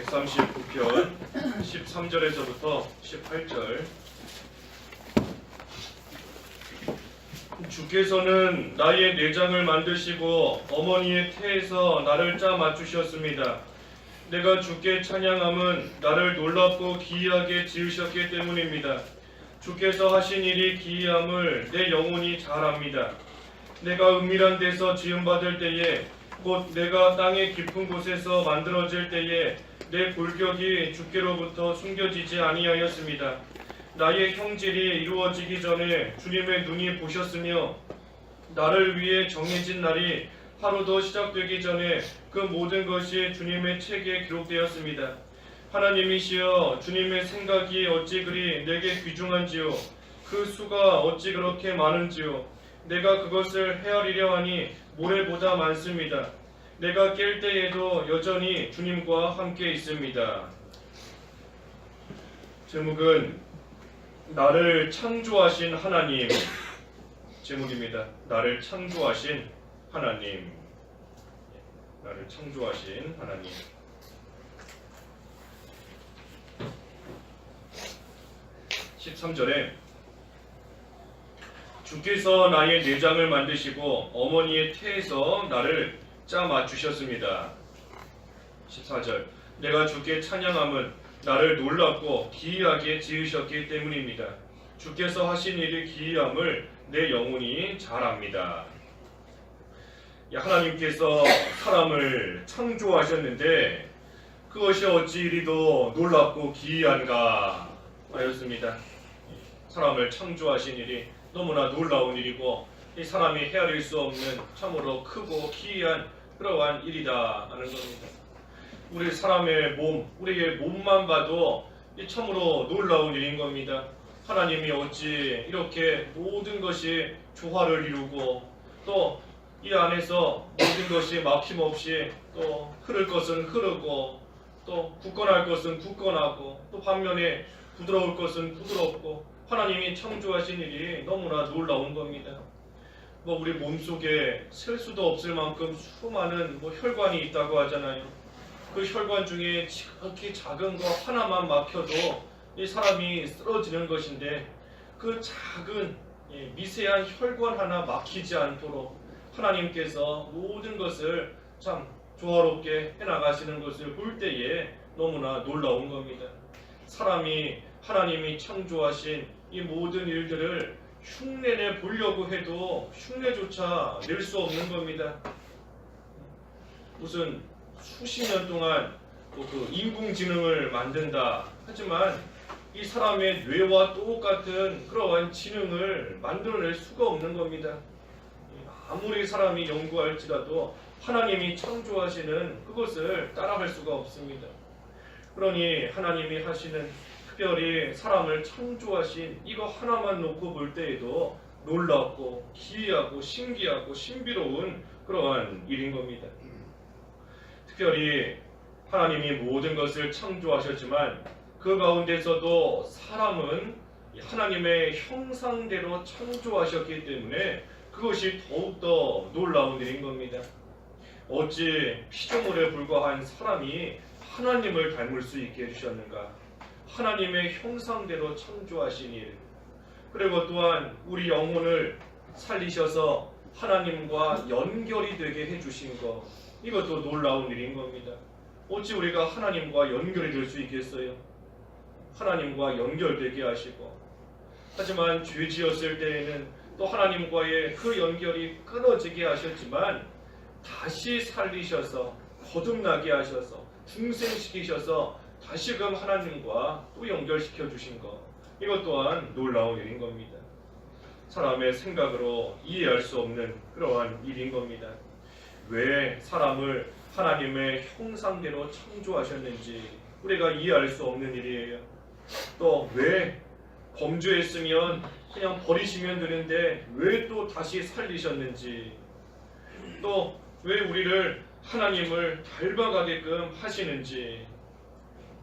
139편 13절에서부터 18절. 주께서는 나의 내장을 만드시고 어머니의 태에서 나를 짜 맞추셨습니다. 내가 주께 찬양함은 나를 놀랍고 기이하게 지으셨기 때문입니다. 주께서 하신 일이 기이함을 내 영혼이 잘 압니다. 내가 은밀한 데서 지음받을 때에 곧 내가 땅의 깊은 곳에서 만들어질 때에 내 골격이 주께로부터 숨겨지지 아니하였습니다. 나의 형질이 이루어지기 전에 주님의 눈이 보셨으며 나를 위해 정해진 날이 하루도 시작되기 전에 그 모든 것이 주님의 책에 기록되었습니다. 하나님이시여, 주님의 생각이 어찌 그리 내게 귀중한지요, 그 수가 어찌 그렇게 많은지요. 내가 그것을 헤아리려 하니 모래보다 많습니다. 내가 깰 때에도 여전히 주님과 함께 있습니다. 제목은 나를 창조하신 하나님 제목입니다. 나를 창조하신 하나님. 나를 창조하신 하나님. 13절에 주께서 나의 내장을 만드시고 어머니의 태에서 나를 짜 맞추셨습니다. 14절 내가 주께 찬양함은 나를 놀랍고 기이하게 지으셨기 때문입니다. 주께서 하신 일이 기이함을 내 영혼이 잘 압니다. 하나님께서 사람을 창조하셨는데 그것이 어찌 이리도 놀랍고 기이한가 하였습니다. 사람을 창조하신 일이 너무나 놀라운 일이고 이 사람이 헤아릴 수 없는 참으로 크고 기이한 그러한 일이다 하는 겁니다. 우리 사람의 몸, 우리의 몸만 봐도 이 참으로 놀라운 일인 겁니다. 하나님이 어찌 이렇게 모든 것이 조화를 이루고 또 이 안에서 모든 것이 막힘없이 또 흐를 것은 흐르고 또 굳건할 것은 굳건하고 또 반면에 부드러울 것은 부드럽고 하나님이 창조하신 일이 너무나 놀라운 겁니다. 우리 몸속에 셀 수도 없을 만큼 수많은 혈관이 있다고 하잖아요. 그 혈관 중에 지극히 작은 거 하나만 막혀도 이 사람이 쓰러지는 것인데 그 작은 미세한 혈관 하나 막히지 않도록 하나님께서 모든 것을 참 조화롭게 해나가시는 것을 볼 때에 너무나 놀라운 겁니다. 사람이 하나님이 창조하신 이 모든 일들을 흉내내 보려고 해도 흉내조차 낼 수 없는 겁니다. 무슨 수십 년 동안 그 인공지능을 만든다 하지만 이 사람의 뇌와 똑같은 그러한 지능을 만들어낼 수가 없는 겁니다. 아무리 사람이 연구할지라도 하나님이 창조하시는 그것을 따라갈 수가 없습니다. 그러니 하나님이 하시는 특별히 사람을 창조하신 이거 하나만 놓고 볼 때에도 놀랍고 기이하고 신기하고 신비로운 그러한 일인 겁니다. 특별히 하나님이 모든 것을 창조하셨지만 그 가운데서도 사람은 하나님의 형상대로 창조하셨기 때문에 그것이 더욱더 놀라운 일인 겁니다. 어찌 피조물에 불과한 사람이 하나님을 닮을 수 있게 해주셨는가? 하나님의 형상대로 창조하신 일, 그리고 또한 우리 영혼을 살리셔서 하나님과 연결이 되게 해주신 것, 이것도 놀라운 일인 겁니다. 어찌 우리가 하나님과 연결이 될 수 있겠어요? 하나님과 연결되게 하시고, 하지만 죄 지었을 때에는 또 하나님과의 그 연결이 끊어지게 하셨지만 다시 살리셔서 거듭나게 하셔서 중생시키셔서 다시금 하나님과 또 연결시켜 주신 것, 이것 또한 놀라운 일인 겁니다. 사람의 생각으로 이해할 수 없는 그러한 일인 겁니다. 왜 사람을 하나님의 형상대로 창조하셨는지 우리가 이해할 수 없는 일이에요. 또 왜 범죄했으면 그냥 버리시면 되는데 왜 또 다시 살리셨는지, 또 왜 우리를 하나님을 닮아가게끔 하시는지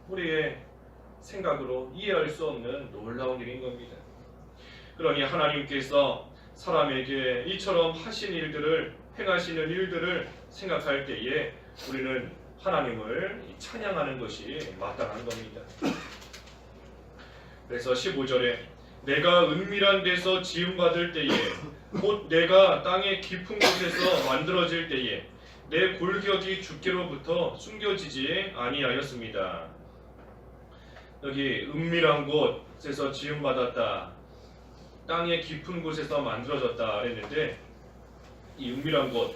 우리의 생각으로 이해할 수 없는 놀라운 일인 겁니다. 그러니 하나님께서 사람에게 이처럼 하신 일들을, 행하시는 일들을 생각할 때에 우리는 하나님을 찬양하는 것이 마땅한 겁니다. 그래서 15절에 내가 은밀한 데서 지음받을 때에 곧 내가 땅의 깊은 곳에서 만들어질 때에 내 골격이 주께로부터 숨겨지지 아니하였습니다. 여기 은밀한 곳에서 지음받았다, 땅의 깊은 곳에서 만들어졌다 그랬는데, 이 은밀한 곳,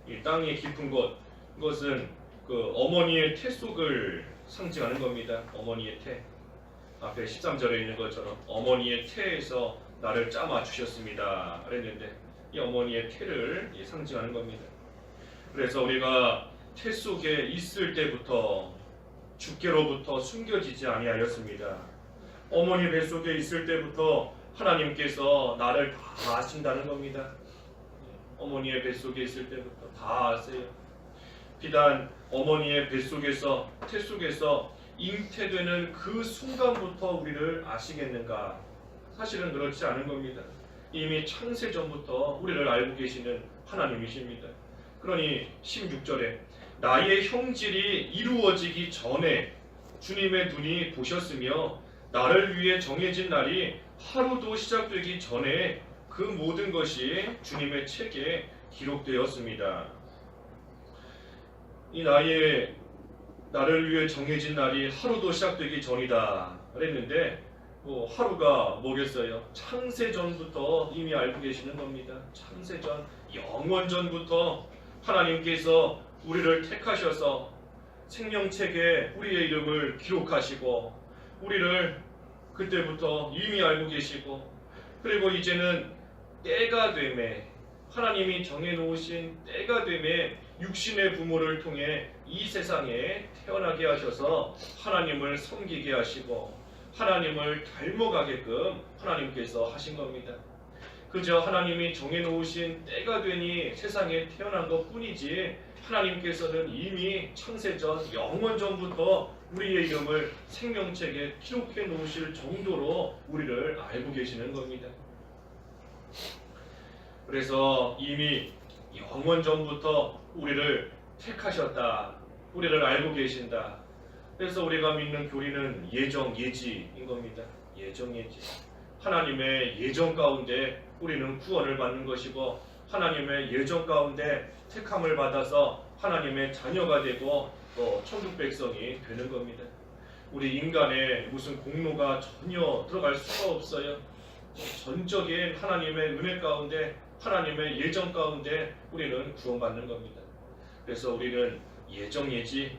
이 땅의 깊은 곳, 이것은 그 어머니의 태 속을 상징하는 겁니다. 어머니의 태. 앞에 13절에 있는 것처럼 어머니의 태에서 나를 짜마 주셨습니다 그랬는데, 이 어머니의 태를 상징하는 겁니다. 그래서 우리가 태 속에 있을 때부터 주께로부터 숨겨지지 아니하였습니다. 어머니 뱃속에 있을 때부터 하나님께서 나를 다 아신다는 겁니다. 어머니의 뱃속에 있을 때부터 다 아세요. 비단 어머니의 뱃속에서, 태 속에서 잉태되는 그 순간부터 우리를 아시겠는가? 사실은 그렇지 않은 겁니다. 이미 창세 전부터 우리를 알고 계시는 하나님이십니다. 그러니 16절에 나의 형질이 이루어지기 전에 주님의 눈이 보셨으며 나를 위해 정해진 날이 하루도 시작되기 전에 그 모든 것이 주님의 책에 기록되었습니다. 이 나를 위해 정해진 날이 하루도 시작되기 전이다 그랬는데, 하루가 뭐겠어요? 창세전부터 이미 알고 계시는 겁니다. 창세전, 영원전부터 하나님께서 우리를 택하셔서 생명책에 우리의 이름을 기록하시고 우리를 그때부터 이미 알고 계시고, 그리고 이제는 때가 되매, 하나님이 정해놓으신 때가 되매 육신의 부모를 통해 이 세상에 태어나게 하셔서 하나님을 섬기게 하시고 하나님을 닮아가게끔 하나님께서 하신 겁니다. 그저 하나님이 정해놓으신 때가 되니 세상에 태어난 것뿐이지, 하나님께서는 이미 창세전, 영원전부터 우리의 이름을 생명책에 기록해 놓으실 정도로 우리를 알고 계시는 겁니다. 그래서 이미 영원전부터 우리를 택하셨다, 우리를 알고 계신다. 그래서 우리가 믿는 교리는 예정, 예지인 겁니다. 예정, 예지. 하나님의 예정 가운데 우리는 구원을 받는 것이고, 하나님의 예정 가운데 택함을 받아서 하나님의 자녀가 되고 또 천국 백성이 되는 겁니다. 우리 인간의 무슨 공로가 전혀 들어갈 수가 없어요. 전적인 하나님의 은혜 가운데, 하나님의 예정 가운데 우리는 구원받는 겁니다. 그래서 우리는 예정 예지,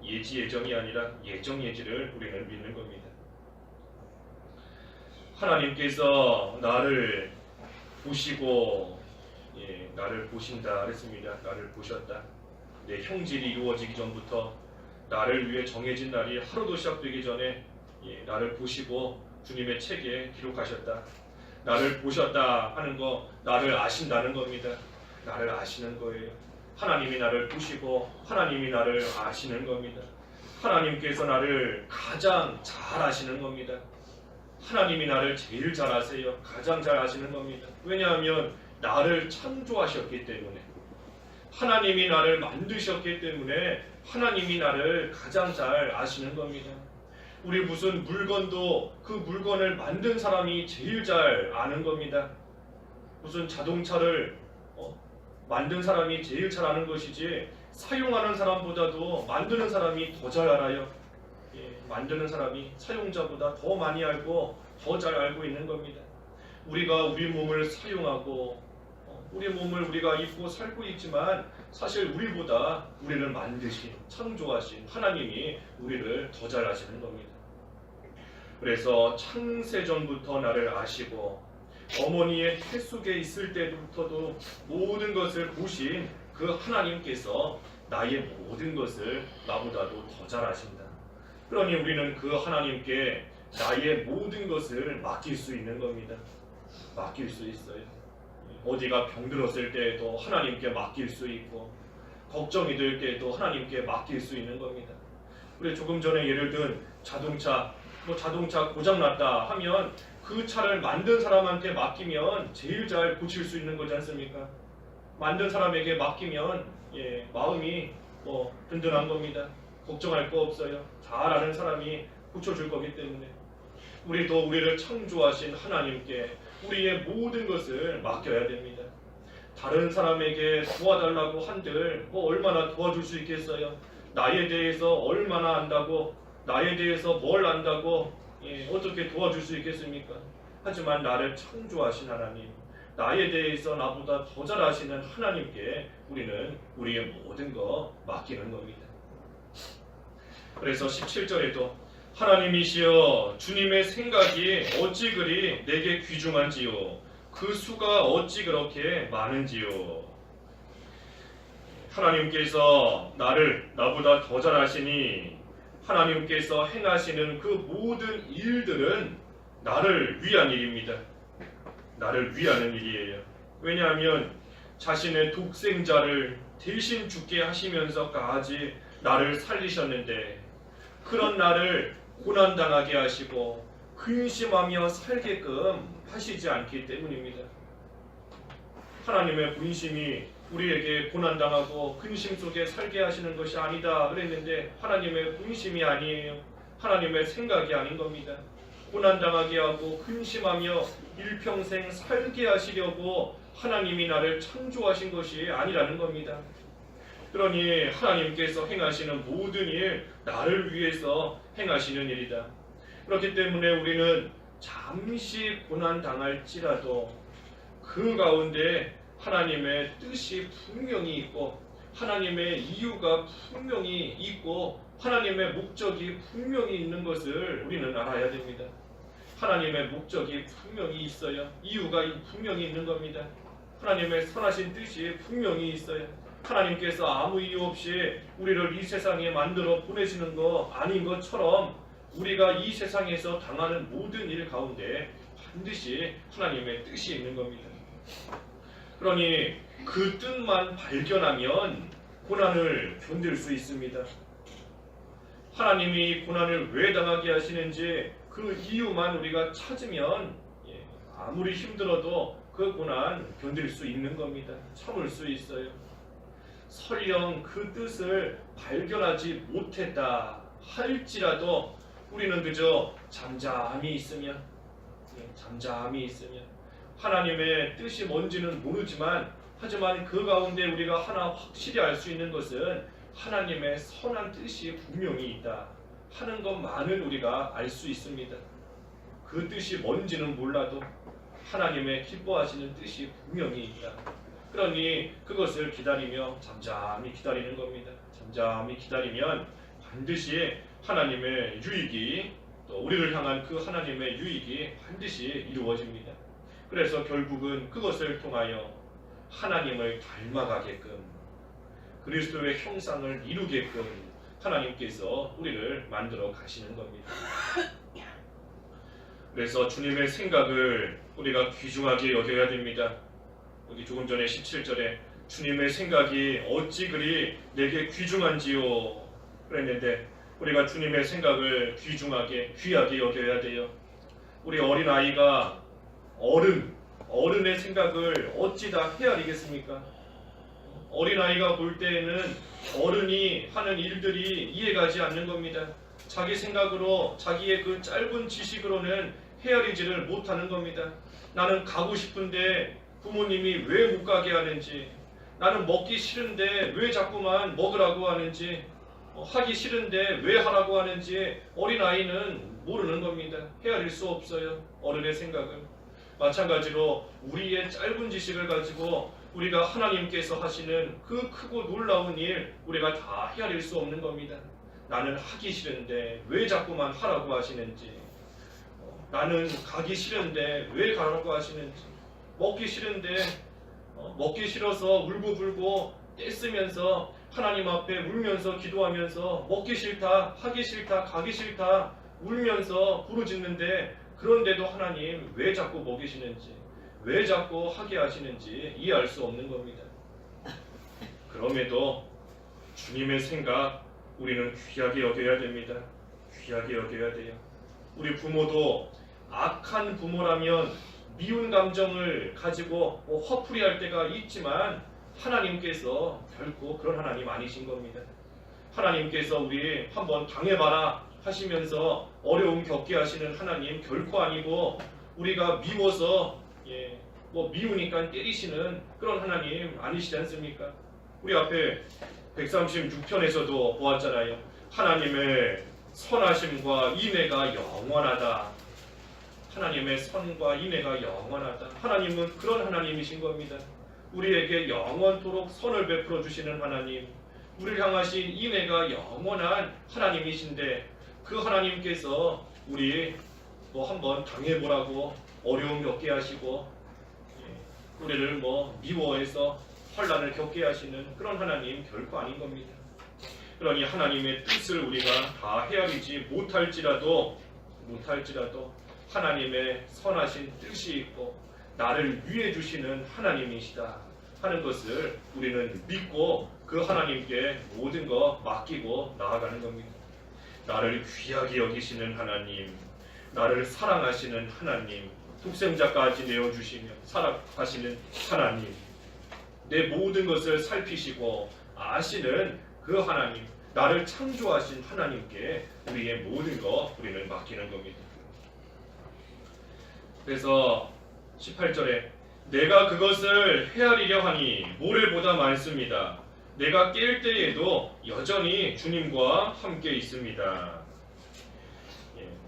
예지 예정이 아니라 예정 예지를 우리는 믿는 겁니다. 하나님께서 나를 보시고, 나를 보신다 그랬습니다. 나를 보셨다. 내 형질이 이루어지기 전부터 나를 위해 정해진 날이 하루도 시작되기 전에 나를 보시고 주님의 책에 기록하셨다. 나를 보셨다 하는 거, 나를 아신다는 겁니다. 나를 아시는 거예요. 하나님이 나를 보시고 하나님이 나를 아시는 겁니다. 하나님께서 나를 가장 잘 아시는 겁니다. 하나님이 나를 제일 잘 아세요. 가장 잘 아시는 겁니다. 왜냐하면 나를 창조하셨기 때문에, 하나님이 나를 만드셨기 때문에 하나님이 나를 가장 잘 아시는 겁니다. 우리 무슨 물건도 그 물건을 만든 사람이 제일 잘 아는 겁니다. 무슨 자동차를 만든 사람이 제일 잘 아는 것이지, 사용하는 사람보다도 만드는 사람이 더 잘 알아요. 만드는 사람이 사용자보다 더 많이 알고 더 잘 알고 있는 겁니다. 우리가 우리 몸을 사용하고 우리 몸을 우리가 입고 살고 있지만, 사실 우리보다 우리를 만드신, 창조하신 하나님이 우리를 더 잘 아시는 겁니다. 그래서 창세전부터 나를 아시고 어머니의 태 속에 있을 때부터도 모든 것을 보신 그 하나님께서 나의 모든 것을 나보다도 더 잘 아신다. 그러니 우리는 그 하나님께 나의 모든 것을 맡길 수 있는 겁니다. 맡길 수 있어요. 어디가 병들었을 때에도 하나님께 맡길 수 있고, 걱정이 될 때에도 하나님께 맡길 수 있는 겁니다. 우리 조금 전에 예를 든 자동차 고장났다 하면 그 차를 만든 사람한테 맡기면 제일 잘 고칠 수 있는 거지 않습니까? 만든 사람에게 맡기면 마음이 든든한 겁니다. 걱정할 거 없어요. 잘 아는 사람이 고쳐줄 거기 때문에 우리도 우리를 창조하신 하나님께 우리의 모든 것을 맡겨야 됩니다. 다른 사람에게 도와달라고 한들 얼마나 도와줄 수 있겠어요? 나에 대해서 얼마나 안다고, 나에 대해서 뭘 안다고 어떻게 도와줄 수 있겠습니까? 하지만 나를 창조하신 하나님, 나에 대해서 나보다 더 잘 아시는 하나님께 우리는 우리의 모든 거 맡기는 겁니다. 그래서 17절에도 하나님이시여 주님의 생각이 어찌 그리 내게 귀중한지요 그 수가 어찌 그렇게 많은지요. 하나님께서 나를 나보다 더 잘 아시니 하나님께서 행하시는 그 모든 일들은 나를 위한 일입니다. 나를 위하는 일이에요. 왜냐하면 자신의 독생자를 대신 죽게 하시면서까지 나를 살리셨는데 그런 나를 고난당하게 하시고 근심하며 살게끔 하시지 않기 때문입니다. 하나님의 본심이 우리에게 고난당하고 근심 속에 살게 하시는 것이 아니다 그랬는데 하나님의 본심이 아니에요. 하나님의 생각이 아닌 겁니다. 고난당하게 하고 근심하며 일평생 살게 하시려고 하나님이 나를 창조하신 것이 아니라는 겁니다. 그러니 하나님께서 행하시는 모든 일 나를 위해서 행하시는 일이다. 그렇기 때문에 우리는 잠시 고난당할지라도 그 가운데 하나님의 뜻이 분명히 있고 하나님의 이유가 분명히 있고 하나님의 목적이 분명히 있는 것을 우리는 알아야 됩니다. 하나님의 목적이 분명히 있어요. 이유가 분명히 있는 겁니다. 하나님의 선하신 뜻이 분명히 있어요. 하나님께서 아무 이유 없이 우리를 이 세상에 만들어 보내시는 거 아닌 것처럼 우리가 이 세상에서 당하는 모든 일 가운데 반드시 하나님의 뜻이 있는 겁니다. 그러니 그 뜻만 발견하면 고난을 견딜 수 있습니다. 하나님이 고난을 왜 당하게 하시는지 그 이유만 우리가 찾으면 아무리 힘들어도 그 고난 견딜 수 있는 겁니다. 참을 수 있어요. 설령 그 뜻을 발견하지 못했다 할지라도 우리는 그저 잠잠히 있으면 하나님의 뜻이 뭔지는 모르지만 하지만 그 가운데 우리가 하나 확실히 알 수 있는 것은 하나님의 선한 뜻이 분명히 있다 하는 것만은 우리가 알 수 있습니다. 그 뜻이 뭔지는 몰라도 하나님의 기뻐하시는 뜻이 분명히 있다. 그러니 그것을 기다리며 잠잠히 기다리는 겁니다. 잠잠히 기다리면 반드시 하나님의 유익이 또 우리를 향한 그 하나님의 유익이 반드시 이루어집니다. 그래서 결국은 그것을 통하여 하나님을 닮아가게끔 그리스도의 형상을 이루게끔 하나님께서 우리를 만들어 가시는 겁니다. 그래서 주님의 생각을 우리가 귀중하게 여겨야 됩니다. 여기 조금 전에 17절에 주님의 생각이 어찌 그리 내게 귀중한지요 그랬는데 우리가 주님의 생각을 귀중하게 귀하게 여겨야 돼요. 우리 어린아이가 어른의 생각을 어찌 다 헤아리겠습니까? 어린아이가 볼 때에는 어른이 하는 일들이 이해가지 않는 겁니다. 자기 생각으로 자기의 그 짧은 지식으로는 헤아리지를 못하는 겁니다. 나는 가고 싶은데 부모님이 왜 못 가게 하는지, 나는 먹기 싫은데 왜 자꾸만 먹으라고 하는지, 하기 싫은데 왜 하라고 하는지 어린아이는 모르는 겁니다. 헤아릴 수 없어요. 어른의 생각을. 마찬가지로 우리의 짧은 지식을 가지고 우리가 하나님께서 하시는 그 크고 놀라운 일 우리가 다 헤아릴 수 없는 겁니다. 나는 하기 싫은데 왜 자꾸만 하라고 하시는지, 나는 가기 싫은데 왜 가라고 하시는지, 먹기 싫은데 먹기 싫어서 울고불고 떼쓰면서 하나님 앞에 울면서 기도하면서 먹기 싫다, 하기 싫다, 가기 싫다 울면서 부르짖는데 그런데도 하나님 왜 자꾸 먹이시는지, 왜 자꾸 하게 하시는지 이해할 수 없는 겁니다. 그럼에도 주님의 생각 우리는 귀하게 여겨야 됩니다. 귀하게 여겨야 돼요. 우리 부모도 악한 부모라면 미운 감정을 가지고 화풀이할 때가 있지만 하나님께서 결코 그런 하나님 아니신 겁니다. 하나님께서 우리 한번 당해봐라 하시면서 어려움 겪게 하시는 하나님 결코 아니고, 우리가 미워서 미우니까 때리시는 그런 하나님 아니시지 않습니까? 우리 앞에 136편에서도 보았잖아요. 하나님의 선하심과 인애가 영원하다. 하나님의 선과 인애가 영원하다. 하나님은 그런 하나님이신 겁니다. 우리에게 영원토록 선을 베풀어 주시는 하나님, 우리를 향하신 인애가 영원한 하나님이신데, 그 하나님께서 우리 한번 당해보라고 어려움 겪게 하시고 우리를 미워해서 환난을 겪게 하시는 그런 하나님 결코 아닌 겁니다. 그러니 하나님의 뜻을 우리가 다 헤아리지 못할지라도 하나님의 선하신 뜻이 있고 나를 위해 주시는 하나님이시다 하는 것을 우리는 믿고 그 하나님께 모든 거 맡기고 나아가는 겁니다. 나를 귀하게 여기시는 하나님, 나를 사랑하시는 하나님, 독생자까지 내어주시며 사랑하시는 하나님, 내 모든 것을 살피시고 아시는 그 하나님, 나를 창조하신 하나님께 우리의 모든 거 우리는 맡기는 겁니다. 그래서 18절에 내가 그것을 헤아리려 하니 모래보다 많습니다. 내가 깰 때에도 여전히 주님과 함께 있습니다.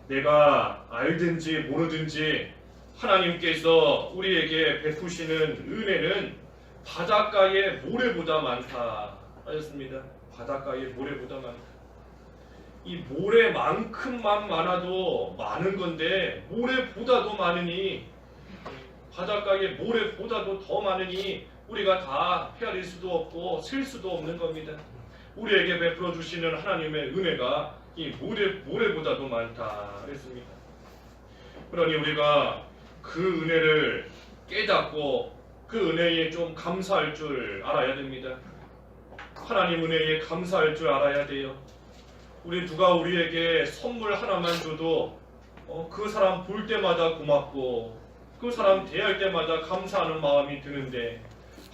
내가 알든지 모르든지 하나님께서 우리에게 베푸시는 은혜는 바닷가의 모래보다 많다 하셨습니다. 바닷가의 모래보다 많다. 이 모래만큼만 많아도 많은 건데 모래보다도 많으니, 바닷가의 모래보다도 더 많으니 우리가 다 헤아릴 수도 없고 셀 수도 없는 겁니다. 우리에게 베풀어 주시는 하나님의 은혜가 이 모래보다도 많다 그랬습니다. 그러니 우리가 그 은혜를 깨닫고 그 은혜에 좀 감사할 줄 알아야 됩니다. 하나님 은혜에 감사할 줄 알아야 돼요. 우리 누가 우리에게 선물 하나만 줘도 그 사람 볼 때마다 고맙고 그 사람 대할 때마다 감사하는 마음이 드는데,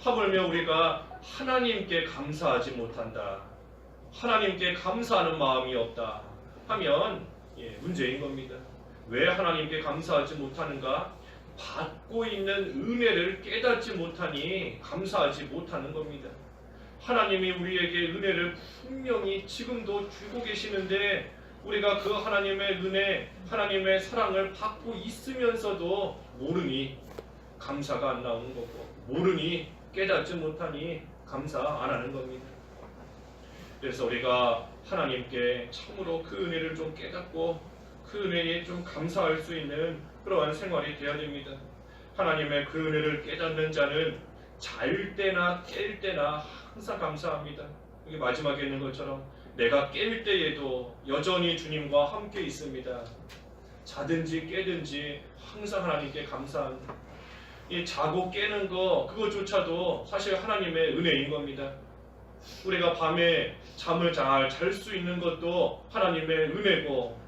하물며 우리가 하나님께 감사하지 못한다, 하나님께 감사하는 마음이 없다 하면 문제인 겁니다. 왜 하나님께 감사하지 못하는가? 받고 있는 은혜를 깨닫지 못하니 감사하지 못하는 겁니다. 하나님이 우리에게 은혜를 분명히 지금도 주고 계시는데 우리가 그 하나님의 은혜, 하나님의 사랑을 받고 있으면서도 모르니 감사가 안 나오는 거고, 모르니 깨닫지 못하니 감사 안 하는 겁니다. 그래서 우리가 하나님께 참으로 그 은혜를 좀 깨닫고 그 은혜에 좀 감사할 수 있는 그러한 생활이 되어야 됩니다. 하나님의 그 은혜를 깨닫는 자는 잘 때나 깰 때나 항상 감사합니다. 여기 마지막에 있는 것처럼 내가 깰 때에도 여전히 주님과 함께 있습니다. 자든지 깨든지 항상 하나님께 감사합니다. 이 자고 깨는 거 그것조차도 사실 하나님의 은혜인 겁니다. 우리가 밤에 잠을 잘 잘 수 있는 것도 하나님의 은혜고,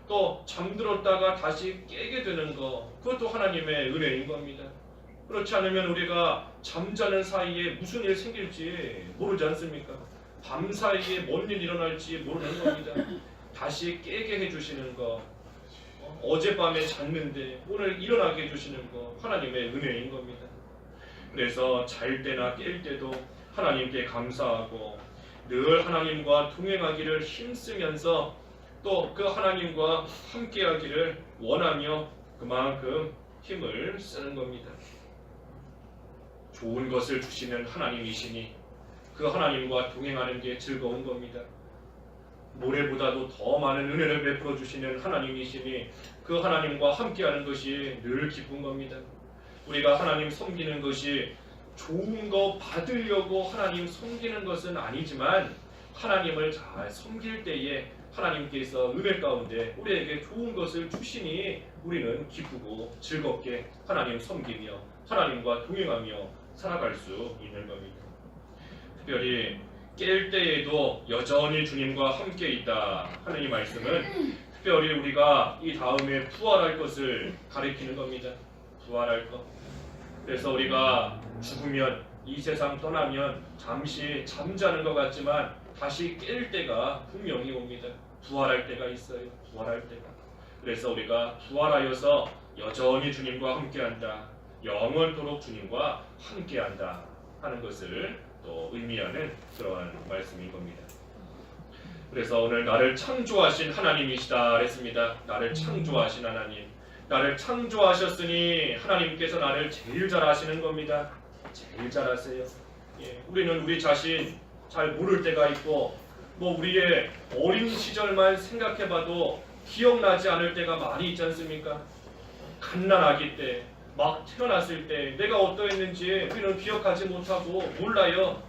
또 잠들었다가 다시 깨게 되는 거 그것도 하나님의 은혜인 겁니다. 그렇지 않으면 우리가 잠자는 사이에 무슨 일 생길지 모르지 않습니까? 밤 사이에 뭔 일 일어날지 모르는 겁니다. 다시 깨게 해주시는 거, 어젯밤에 잤는데 오늘 일어나게 해주시는 거 하나님의 은혜인 겁니다. 그래서 잘 때나 깰 때도 하나님께 감사하고 늘 하나님과 동행하기를 힘쓰면서 또 그 하나님과 함께하기를 원하며 그만큼 힘을 쓰는 겁니다. 좋은 것을 주시는 하나님이시니 그 하나님과 동행하는 게 즐거운 겁니다. 모래보다도 더 많은 은혜를 베풀어 주시는 하나님이시니 그 하나님과 함께하는 것이 늘 기쁜 겁니다. 우리가 하나님 섬기는 것이 좋은 거 받으려고 하나님 섬기는 것은 아니지만, 하나님을 잘 섬길 때에 하나님께서 은혜 가운데 우리에게 좋은 것을 주시니 우리는 기쁘고 즐겁게 하나님 섬기며 하나님과 동행하며 살아갈 수 있는 겁니다. 특별히 깰 때에도 여전히 주님과 함께 있다 하는 이 말씀은 특별히 우리가 이 다음에 부활할 것을 가리키는 겁니다. 부활할 것. 그래서 우리가 죽으면 이 세상 떠나면 잠시 잠자는 것 같지만 다시 깰 때가 분명히 옵니다. 부활할 때가 있어요. 부활할 때가. 그래서 우리가 부활하여서 여전히 주님과 함께한다. 영원토록 주님과 함께한다 하는 것을 또 의미하는 그러한 말씀인 겁니다. 그래서 오늘 나를 창조하신 하나님이시다 그랬습니다. 나를 창조하신 하나님. 나를 창조하셨으니 하나님께서 나를 제일 잘 아시는 겁니다. 제일 잘 아세요. 우리는 우리 자신 잘 모를 때가 있고 우리의 어린 시절만 생각해봐도 기억나지 않을 때가 많이 있지 않습니까? 갓난아기 때, 막 태어났을 때 내가 어떠했는지 우리는 기억하지 못하고 몰라요.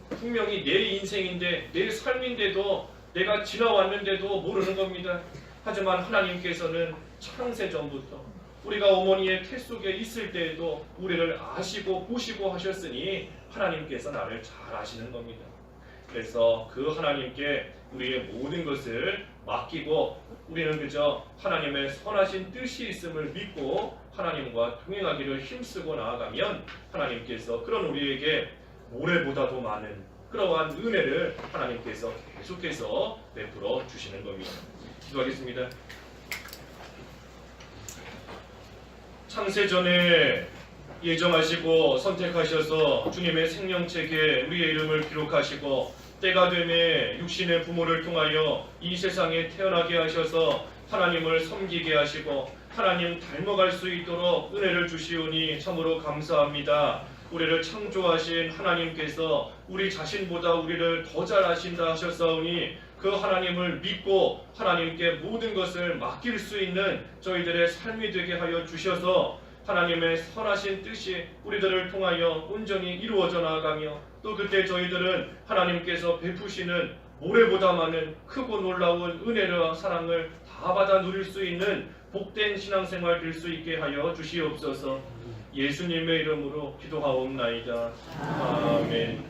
분명히 내 인생인데 내 삶인데도 내가 지나왔는데도 모르는 겁니다. 하지만 하나님께서는 창세전부터 우리가 어머니의 태 속에 있을 때에도 우리를 아시고 보시고 하셨으니 하나님께서 나를 잘 아시는 겁니다. 그래서 그 하나님께 우리의 모든 것을 맡기고 우리는 그저 하나님의 선하신 뜻이 있음을 믿고 하나님과 동행하기를 힘쓰고 나아가면 하나님께서 그런 우리에게 모래보다도 많은 그러한 은혜를 하나님께서 계속해서 베풀어 주시는 겁니다. 기도하겠습니다. 창세전에 예정하시고 선택하셔서 주님의 생명책에 우리의 이름을 기록하시고 때가 되매 육신의 부모를 통하여 이 세상에 태어나게 하셔서 하나님을 섬기게 하시고 하나님 닮아갈 수 있도록 은혜를 주시오니 참으로 감사합니다. 우리를 창조하신 하나님께서 우리 자신보다 우리를 더 잘 아신다 하셨사오니 그 하나님을 믿고 하나님께 모든 것을 맡길 수 있는 저희들의 삶이 되게 하여 주셔서 하나님의 선하신 뜻이 우리들을 통하여 온전히 이루어져 나가며 또 그때 저희들은 하나님께서 베푸시는 모래보다 많은 크고 놀라운 은혜와 사랑을 다 받아 누릴 수 있는 복된 신앙생활 될 수 있게 하여 주시옵소서. 예수님의 이름으로 기도하옵나이다. 아멘.